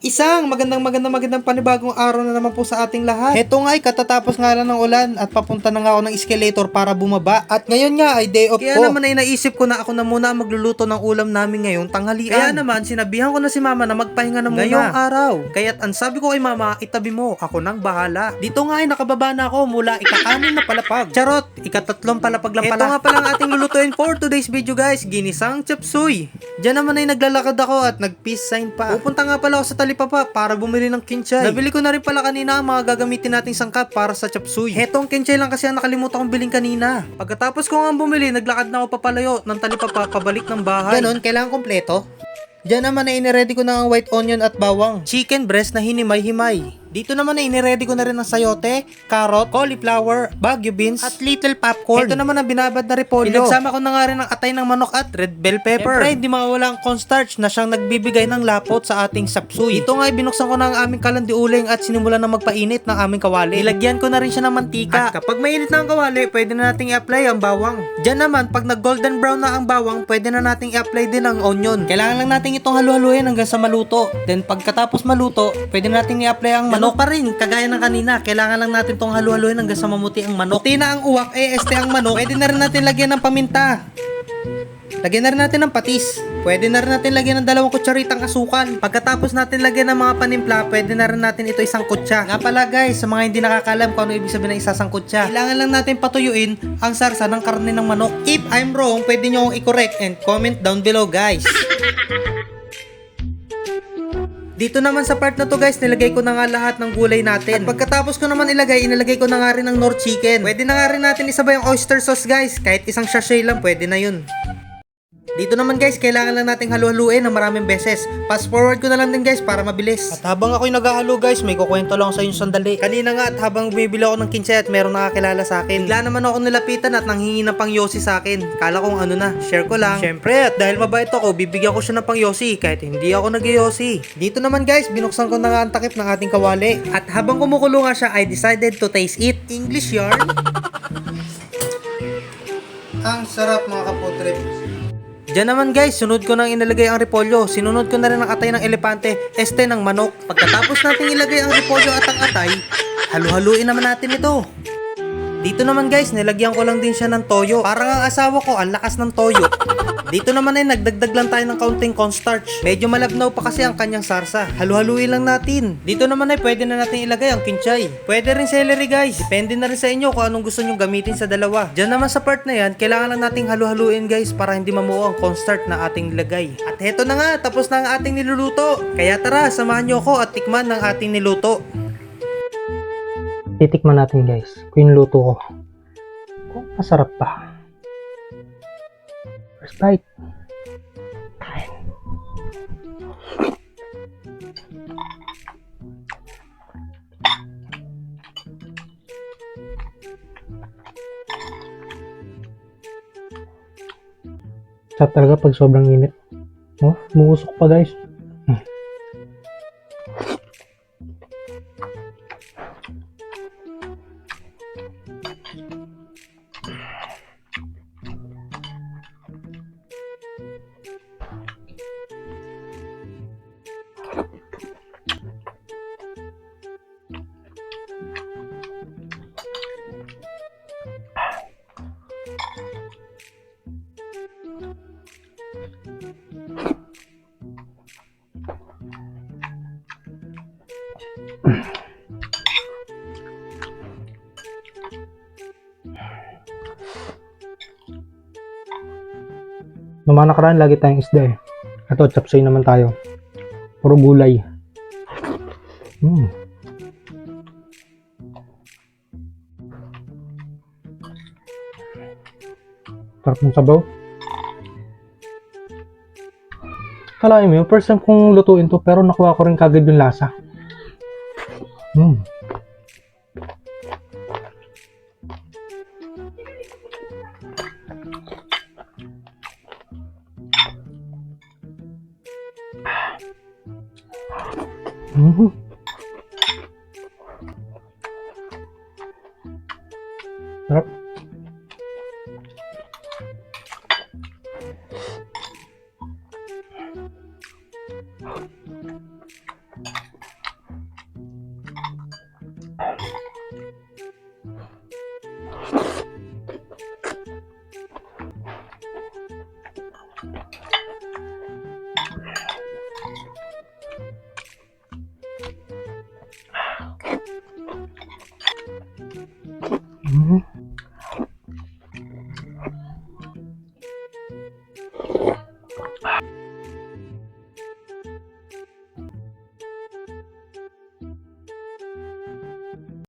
Isang magandang panibagong araw na naman po sa ating lahat. Heto nga ay katatapos nga lang ng ulan at papunta na nga ako ng escalator para bumaba. At ngayon nga ay day off Kaya ko. naman ay naisip ko na ako na muna magluluto ng ulam namin ngayong tanghalian. Kaya naman sinabihan ko na si mama na magpahinga na muna ngayong araw. Kaya't ang sabi ko kay mama, itabi mo, ako nang bahala. Dito nga ay nakababa na ako mula ika-anim na palapag. Charot, ika-tatlong palapag lang pala. Ito nga pala ang ating lulutuin for today's video guys, ginisang chop suey. Diyan naman ay naglalakad ako at nag-peace sign pa. Pupunta nga pala ako sa talipapa para bumili ng kinchay. Nabili ko na rin pala kanina ang mga gagamitin nating sangkap para sa chop suey. Hetong kinchay lang kasi ang nakalimutan kong biling kanina. Pagkatapos ko nga bumili, naglakad na ako papalayo ng talipapa pabalik ng bahay. Ganon, kailangan kompleto. Diyan naman ay iniready ko na ang white onion at bawang. Chicken breast na hinimay-himay. Dito naman ay iniready ko na rin ang sayote, carrot, cauliflower, bagu beans, at little popcorn. Ito naman ang binabad na repolyo. Pinagsama ko na nga rin ang atay ng manok at red bell pepper. Siyempre, hindi mawawala ang cornstarch na siyang nagbibigay ng lapot sa ating sapsuy. Dito nga ay binuksan ko na ang aming kalandiuling at sinimulan na magpainit ng aming kawali. Nilagyan ko na rin siya ng mantika. At kapag mainit na ang kawali, pwede na nating i-apply ang bawang. Diyan naman, pag nag-golden brown na ang bawang, pwede na nating i-apply din ang onion. Kailangan lang natin itong halu-haluin hanggang sa maluto. Then pagkatapos maluto, pwede natin i-apply ang Manok manok. pa rin, kagaya ng kanina, kailangan lang natin tong halu-haluin hanggang sa mamuti ang manok. Puti na ang uwak, este ang manok. Pwede na rin natin lagyan ng paminta. Lagyan na rin natin ng patis. Pwede na rin natin lagyan ng 2 kutsaritang asukal. Pagkatapos natin lagyan ng mga panimpla, pwede na rin natin ito isang kutsa. Nga pala guys, sa mga hindi nakakalam kung ano ibig sabihin ng isang kutsa, kailangan lang natin patuyuin ang sarsa ng karne ng manok. If I'm wrong, pwede nyo akong i-correct and comment down below guys. Dito naman sa part na to guys, nilagay ko na nga lahat ng gulay natin. At pagkatapos ko naman inilagay ko na nga rin ng Nor chicken. Pwede na nga rin natin isabay ang oyster sauce guys. Kahit isang sachet lang, pwede na yun. Dito naman guys, kailangan lang nating halu-haluin ng maraming beses. Fast forward ko na lang din guys para mabilis. At habang ako'y naghahalo guys, may kukwento lang ako sa inyo sandali. Kanina nga at habang bumibili ako ng kinsay at meron nakakilala sa akin, bigla naman ako nilapitan at nanghingi ng pang yosi sa akin. Kala kong ano na, share ko lang. Syempre, at dahil mabait ako, bibigyan ko siya ng pang yosi kahit hindi ako nag-yosi. Dito naman guys, binuksan ko na nga ang takip ng ating kawali. At habang kumukulo nga siya, I decided to taste it. English yarn. Ang sarap mga kaputrip. Diyan naman guys, sunod ko nang inilagay ang repolyo. Sinunod ko na rin ang atay ng elepante, este ng manok. Pagkatapos natin ilagay ang repolyo at ang atay, halu-haluin naman natin ito. Dito naman guys, nilagyan ko lang din siya ng toyo. Parang ang asawa ko, ang lakas ng toyo. Dito naman ay nagdagdag lang tayo ng kaunting cornstarch. Medyo malabnaw pa kasi ang kanyang sarsa. Halu-haluin lang natin. Dito naman ay pwede na natin ilagay ang kinchay. Pwede rin celery guys. Depende na rin sa inyo kung anong gusto nyo gamitin sa dalawa. Diyan naman sa part na yan, kailangan lang nating halu-haluin guys para hindi mamuo ang cornstarch na ating nilagay. At heto na nga, tapos na ang ating niluluto. Kaya tara, samahan nyo ako at tikman ng ating niluto. Titikman natin guys, kung yung luto ko. Kung masarap pa. First bite. Kain. Sarap talaga pag sobrang init. Oh, umuusok pa guys. Noong mga nakaraan, lagi tayong isda eh. Ito, chapsuy naman tayo. Puro gulay. Sarap ng sabaw. Kalahin mo yun, first time kong lutuin to, pero nakuha ko rin kagad yung lasa. Mm-hmm.